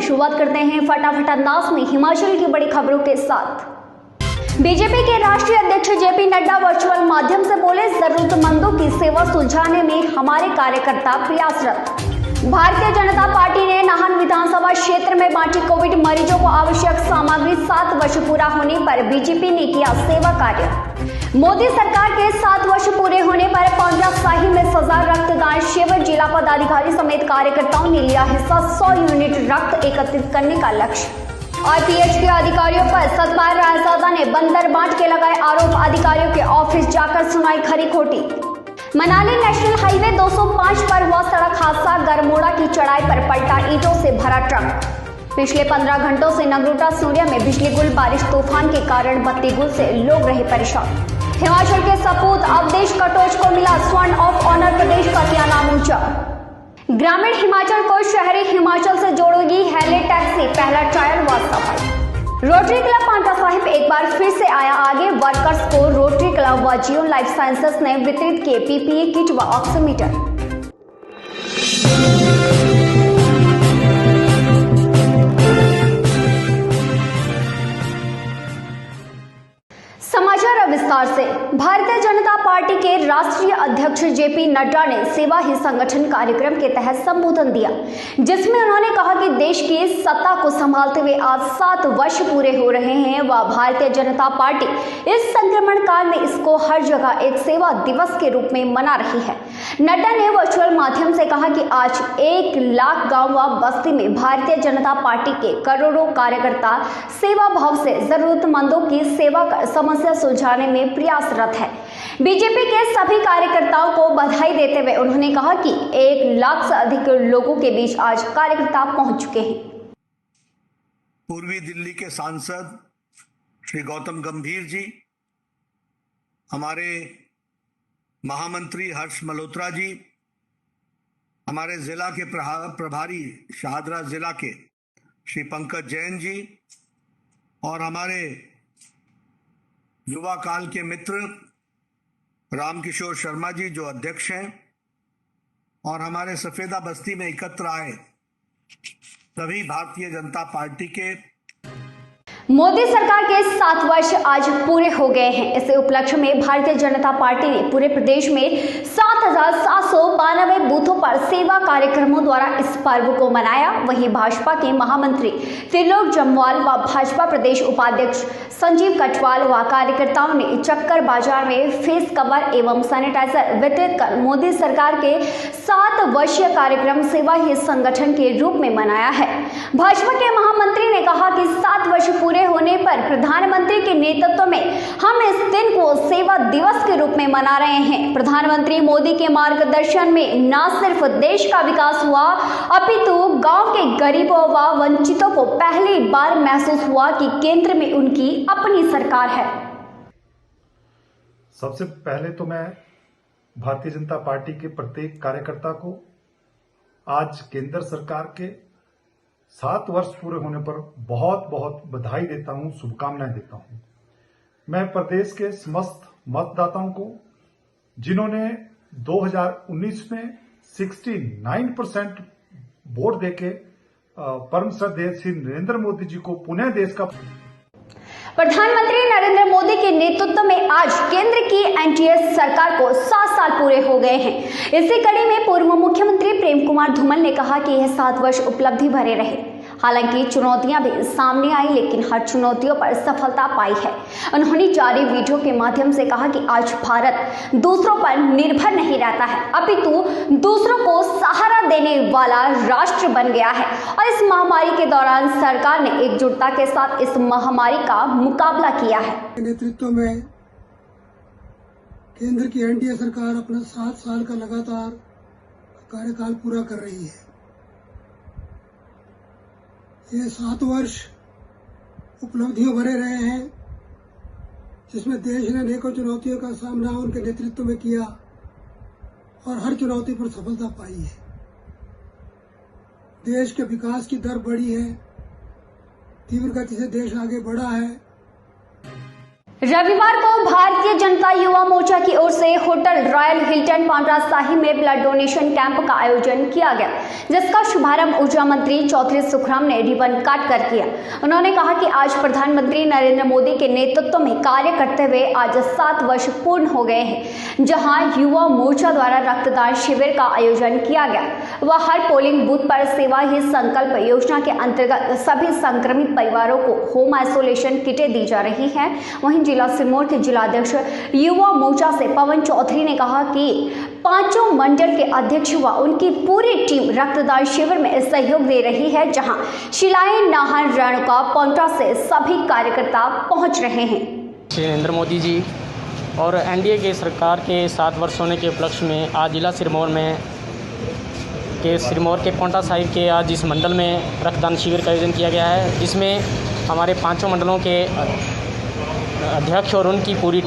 शुरुआत करते हैं फटाफट अंदाज में हिमाचल की बड़ी खबरों के साथ। बीजेपी के राष्ट्रीय अध्यक्ष जेपी नड्डा वर्चुअल माध्यम से बोले, जरूरतमंदों की सेवा सुलझाने में हमारे कार्यकर्ता प्रयासरत। भारतीय जनता पार्टी ने नाहन विधानसभा क्षेत्र में बांटी कोविड मरीजों को आवश्यक सामग्री। 7 वर्ष पूरा होने पर बीजेपी ने किया सेवा कार्य। मोदी सरकार के 7 वर्ष पूरे होने पर पांवटा साहिब में सजा रक्तदान शिविर। जिला पदाधिकारी समेत कार्यकर्ताओं ने लिया हिस्सा। 100 यूनिट रक्त एकत्रित करने का लक्ष्य। आईपीएच के अधिकारियों पर सतपाल रायजादा ने बंदर बांट के लगाए आरोप। अधिकारियों के ऑफिस जाकर सुनाई खरी खोटी। मनाली नेशनल हाईवे 205 पर हुआ सड़क हादसा। गरमोड़ा की चढ़ाई पर पलटा ईंटों से भरा ट्रक। पिछले 15 घंटों से नगरोटा सूर्या में बिजली गुल। बारिश तूफान के कारण बत्ती गुल से लोग रहे परेशान। हिमाचल के सपूत अवधेश कटोच को मिला स्वर्ण ऑफ ऑनर। प्रदेश का किया नाम ऊंचा। ग्रामीण हिमाचल को शहरी हिमाचल से जोड़ेगी हेले टैक्सी। पहला ट्रायल व सफल। रोटरी क्लब पांवटा साहिब एक बार फिर से आया आगे। वर्कर्स को रोटरी क्लब व जियो लाइफ साइंसेस ने वितरित किए पीपीई किट व ऑक्सीमीटर। समाचार अब विस्तार से। भारतीय जनता पार्टी के राष्ट्रीय अध्यक्ष जेपी नड्डा ने सेवा ही संगठन कार्यक्रम के तहत संबोधन दिया, जिसमें उन्होंने कहा कि देश की सत्ता को संभालते हुए आज 7 वर्ष पूरे हो रहे हैं व भारतीय जनता पार्टी इस संक्रमण काल में इसको हर जगह एक सेवा दिवस के रूप में मना रही है। नड्डा ने वर्चुअल माध्यम से कहा कि आज 1 लाख गांव व बस्ती में भारतीय जनता पार्टी के करोड़ों कार्यकर्ता सेवा भाव से जरूरतमंदों की सेवा कर समस्या सुलझाने में प्रयासरत है। बीजेपी के सभी कार्यकर्ताओं को बधाई देते हुए उन्होंने कहा कि 1 लाख से अधिक लोगों के बीच आज कार्यकर्ता पहुंच चुके हैं। पूर्वी दिल्ली के सांसद श्री गौतम गंभीर जी, हमारे महामंत्री हर्ष मल्होत्रा जी, हमारे जिला के प्रभारी शाहदरा जिला के श्री पंकज जैन जी और हमारे युवा काल के मित्र रामकिशोर शर्मा जी जो अध्यक्ष हैं और हमारे सफेदा बस्ती में एकत्र आए सभी भारतीय जनता पार्टी के। मोदी सरकार के 7 वर्ष आज पूरे हो गए हैं। इस उपलक्ष्य में भारतीय जनता पार्टी ने पूरे प्रदेश में 7,792 बूथों पर सेवा कार्यक्रमों द्वारा इस पर्व को मनाया। वहीं भाजपा के महामंत्री त्रिलोक जम्वाल व भाजपा प्रदेश उपाध्यक्ष संजीव कटवाल व कार्यकर्ताओं ने चक्कर बाजार में फेस कवर एवं सैनिटाइजर वितरित कर मोदी सरकार के 7 वर्षीय कार्यक्रम सेवा ही संगठन के रूप में मनाया है। भाजपा के महामंत्री ने कहा कि 7 वर्ष पूरे होने पर प्रधानमंत्री के नेतृत्व में हम इस दिन को सेवा दिवस के रूप में मना रहे हैं। प्रधानमंत्री मोदी के मार्गदर्शन में न सिर्फ देश का विकास हुआ अपितु गांव के गरीबों व वंचितों को पहली बार महसूस हुआ कि केंद्र में उनकी अपनी सरकार है। सबसे पहले तो मैं भारतीय जनता पार्टी के प्रत्येक कार्यकर्ता को आज केंद्र सरकार के 7 वर्ष पूरे होने पर बहुत बहुत बधाई देता हूं, शुभकामनाएं देता हूं। मैं प्रदेश के समस्त मतदाताओं को जिन्होंने 2019 में 69% वोट देके परम श्रद्धेय श्री नरेंद्र मोदी जी को पुनः देश का प्रधानमंत्री नरेंद्र मोदी के नेतृत्व में आज केंद्र की एनडीए सरकार को 7 साल पूरे हो गए हैं। इसी कड़ी में पूर्व मुख्यमंत्री प्रेम कुमार धूमल ने कहा कि यह 7 वर्ष उपलब्धि भरे रहे। हालांकि चुनौतियां भी सामने आई, लेकिन हर चुनौतियों पर सफलता पाई है। उन्होंने जारी वीडियो के माध्यम से कहा कि आज भारत दूसरों पर निर्भर नहीं रहता है, अपितु दूसरों को सहारा देने वाला राष्ट्र बन गया है और इस महामारी के दौरान सरकार ने एकजुटता के साथ इस महामारी का मुकाबला किया है। नेतृत्व में केंद्र की एनडीए सरकार अपना 7 साल का लगातार कार्यकाल पूरा कर रही है। ये 7 वर्ष उपलब्धियों भरे रहे हैं, जिसमें देश ने अनेकों चुनौतियों का सामना उनके नेतृत्व में किया और हर चुनौती पर सफलता पाई है। देश के विकास की दर बढ़ी है, तीव्र गति से देश आगे बढ़ा है। रविवार को भारतीय जनता युवा मोर्चा की ओर से होटल रॉयल हिल्टन पांवटा शाही में ब्लड डोनेशन कैंप का आयोजन किया गया, जिसका शुभारंभ ऊर्जा मंत्री चौधरी सुखराम ने रिबन काट कर किया। उन्होंने कहा कि आज प्रधानमंत्री नरेंद्र मोदी के नेतृत्व में कार्य करते हुए आज 7 वर्ष पूर्ण हो गए हैं, जहां युवा मोर्चा द्वारा रक्तदान शिविर का आयोजन किया गया। वह हर पोलिंग बूथ पर सेवा ही संकल्प योजना के अंतर्गत सभी संक्रमित परिवारों को होम आइसोलेशन किटें दी जा रही है। वहीं जिला सिरमौर के जिलाध्यक्ष युवा मोर्चा से पवन चौधरी ने कहा कि 5 मंडल के अध्यक्ष व उनकी पूरी टीम रक्तदान शिविर में सहयोग दे रही है, जहां शिलाएं नाहन रेणुका पांवटा से सभी कार्यकर्ता पहुंच रहे हैं। श्री नरेंद्र मोदी जी और एनडीए के सरकार के 7 वर्ष होने के उपलक्ष्य में आज जिला सिरमौर के पांवटा साहिब के आज इस मंडल में रक्तदान शिविर का आयोजन किया गया है, जिसमें हमारे 5 मंडलों के अध्यक्ष और उनकी पूरी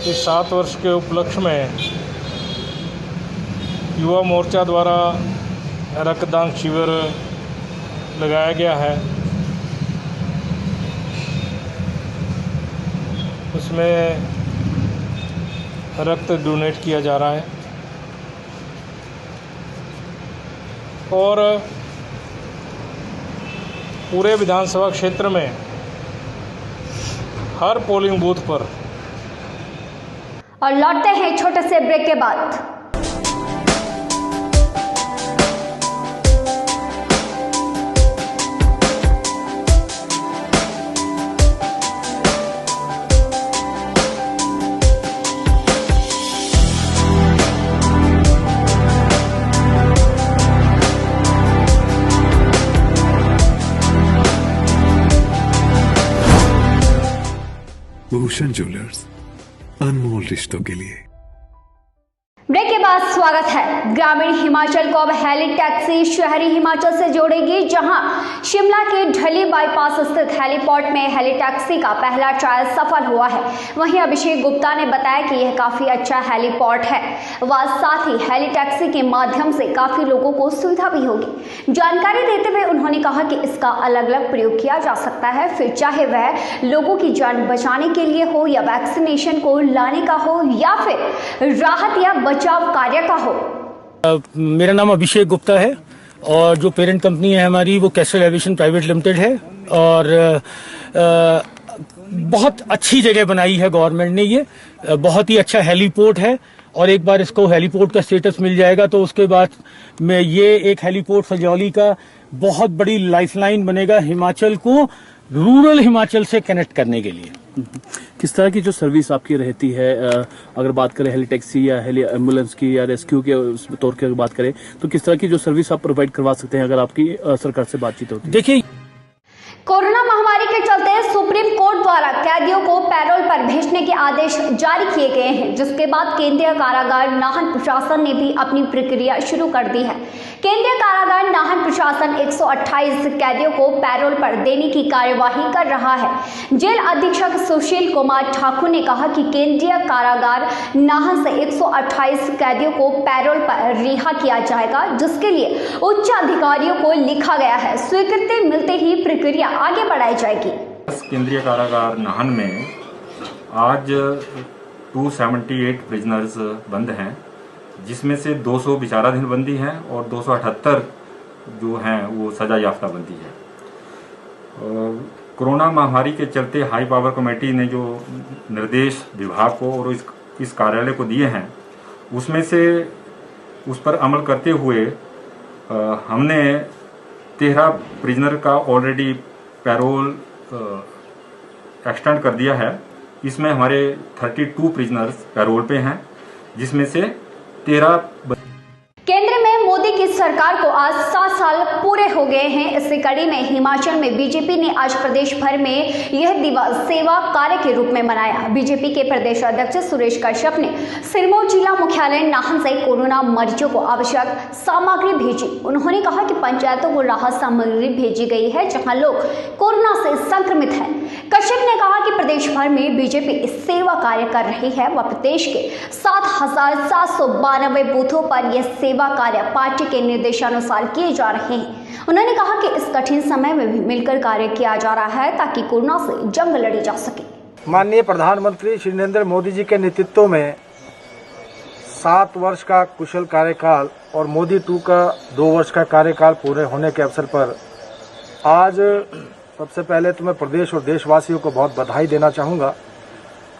इस 7 वर्ष के उपलक्ष्य में युवा मोर्चा द्वारा रक्तदान शिविर लगाया गया है। उसमें रक्त डोनेट किया जा रहा है और पूरे विधानसभा क्षेत्र में हर पोलिंग बूथ पर। और लौटते हैं छोटे से ब्रेक के बाद। भूषण ज्वेलर्स, अनमोल रिश्तों के लिए। ब्रेक के बाद स्वागत है। ग्रामीण हिमाचल को अब हेली टैक्सी शहरी हिमाचल से जोड़ेगी, जहां शिमला के ढली बाईपास स्थित हेलीपोर्ट में हेली टैक्सी का पहला ट्रायल सफल हुआ है। वहीं अभिषेक गुप्ता ने बताया कि यह काफी अच्छा हेलीपोर्ट है व साथ ही हेली टैक्सी के माध्यम से काफी लोगों को सुविधा भी होगी। जानकारी देते हुए उन्होंने कहा कि इसका अलग अलग प्रयोग किया जा सकता है, फिर चाहे वह लोगों की जान बचाने के लिए हो या वैक्सीनेशन को लाने का हो या फिर राहत या बचाव कार्य का हो। मेरा नाम अभिषेक गुप्ता है और जो पेरेंट कंपनी है हमारी वो कैस्टल एविएशन प्राइवेट लिमिटेड है और बहुत अच्छी जगह बनाई है गवर्नमेंट ने। ये बहुत ही अच्छा हेलीपोर्ट है और एक बार इसको हेलीपोर्ट का स्टेटस मिल जाएगा तो उसके बाद में ये एक हेलीपोर्ट सजौली का बहुत बड़ी लाइफलाइन बनेगा हिमाचल को रूरल हिमाचल से कनेक्ट करने के लिए। किस तरह की जो सर्विस आपकी रहती है, अगर बात करें हेली टैक्सी या हेली एम्बुलेंस की या रेस्क्यू के तौर की अगर बात करें तो किस तरह की जो सर्विस आप प्रोवाइड करवा सकते हैं अगर आपकी सरकार से बातचीत होती है? देखिए, कोरोना महामारी के चलते सुप्रीम कोर्ट द्वारा कैदियों को पैरोल पर भेजने के आदेश जारी किए गए हैं, जिसके बाद केंद्रीय कारागार नाहन प्रशासन ने भी अपनी प्रक्रिया शुरू कर दी है। केंद्रीय कारागार नाहन प्रशासन 128 कैदियों को पैरोल पर देने की कार्यवाही कर रहा है। जेल अधीक्षक सुशील कुमार ठाकुर ने कहा कि केंद्रीय कारागार नाहन से 128 कैदियों को पैरोल पर रिहा किया जाएगा, जिसके लिए उच्च अधिकारियों को लिखा गया है। स्वीकृति मिलते ही प्रक्रिया आगे बढ़ाई जाएगी। केंद्रीय कारागार नाहन में आज 278 प्रिजनर्स बंद हैं, जिसमें से 200 विचाराधीन बंदी हैं और 278 जो हैं वो सजा याफ्ता बंदी है। कोरोना महामारी के चलते हाई पावर कमेटी ने जो निर्देश विभाग को और इस कार्यालय को दिए हैं, उसमें से उस पर अमल करते हुए हमने 13 प्रिजनर का ऑलरेडी पैरोल एक्सटेंड कर दिया है। इसमें हमारे 32 प्रिजनर्स पैरोल पे हैं, जिसमें से 13 केंद्र में मोदी की सरकार को आज 7 साल पूरे हो गए हैं। इसी कड़ी में हिमाचल में बीजेपी ने आज प्रदेश भर में यह दिवस सेवा कार्य के रूप में मनाया। बीजेपी के प्रदेश अध्यक्ष सुरेश कश्यप ने सिरमौर जिला मुख्यालय नाहन से कोरोना मरीजों को आवश्यक सामग्री भेजी। उन्होंने कहा कि पंचायतों को राहत सामग्री भेजी गई है, जहां लोग कोरोना से संक्रमित हैं। कश्यप ने कहा कि प्रदेश भर में बीजेपी सेवा कार्य कर रही है व प्रदेश के 7,792 बूथों पर यह सेवा कार्य पार्टी के निर्देशानुसार किए जा रहे हैं। उन्होंने कहा कि इस कठिन समय में भी मिलकर कार्य किया जा रहा है ताकि कोरोना से जंग लड़ी जा सके। माननीय प्रधानमंत्री श्री नरेंद्र मोदी जी के नेतृत्व में 7 वर्ष का कुशल कार्यकाल और मोदी 2 का 2 वर्ष का कार्यकाल पूरे होने के अवसर पर आज सबसे पहले तो मैं प्रदेश और देशवासियों को बहुत बधाई देना चाहूँगा।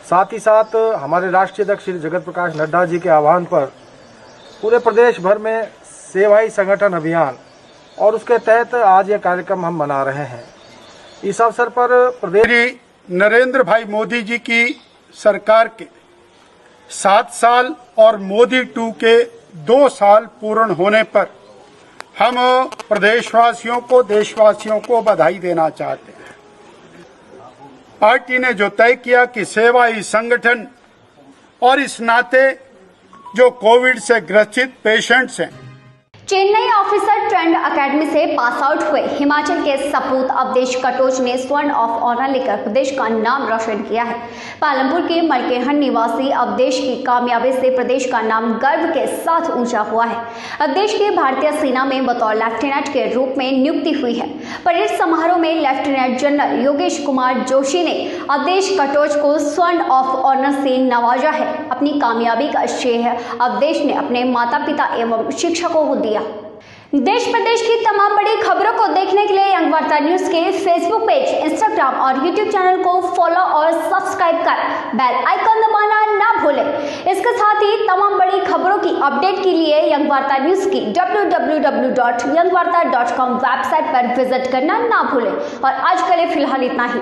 साथ ही साथ हमारे राष्ट्रीय अध्यक्ष श्री जगत प्रकाश नड्डा जी के आह्वान पर पूरे प्रदेश भर में सेवा ही संगठन अभियान और उसके तहत आज ये कार्यक्रम हम मना रहे हैं। इस अवसर पर प्रदेश नरेंद्र भाई मोदी जी की सरकार के 7 साल और मोदी 2 के 2 साल पूर्ण होने पर हम प्रदेशवासियों को देशवासियों को बधाई देना चाहते हैं। पार्टी ने जो तय किया कि सेवा ही संगठन और इस नाते जो कोविड से ग्रसित पेशेंट्स हैं। चेन्नई ऑफिसर ट्रेंड एकेडमी से पास आउट हुए हिमाचल के सपूत अवधेश कटोच ने स्वर्ण ऑफ ऑनर लेकर प्रदेश का नाम रोशन किया है। पालमपुर के मलकेहन निवासी अवधेश की कामयाबी से प्रदेश का नाम गर्व के साथ ऊंचा हुआ है। अवधेश की भारतीय सेना में बतौर लेफ्टिनेंट के रूप में नियुक्ति हुई है। परेड समारोह में लेफ्टिनेंट जनरल योगेश कुमार जोशी ने अवधेश कटोच को स्वर्ण ऑफ ऑनर से नवाजा है। अपनी कामयाबी का श्रेय अवधेश ने अपने माता पिता एवं शिक्षकों को दिया। देश प्रदेश की तमाम बड़ी खबरों को देखने के लिए यंग वार्ता न्यूज के फेसबुक पेज, इंस्टाग्राम और यूट्यूब चैनल को फॉलो और सब्सक्राइब कर बेल आइकन दबाना ना भूलें। इसके साथ ही तमाम बड़ी खबरों की अपडेट के लिए यंग वार्ता न्यूज की www.yangwarta.com वेबसाइट पर विजिट करना ना भूलें। और आज के लिए फिलहाल इतना ही।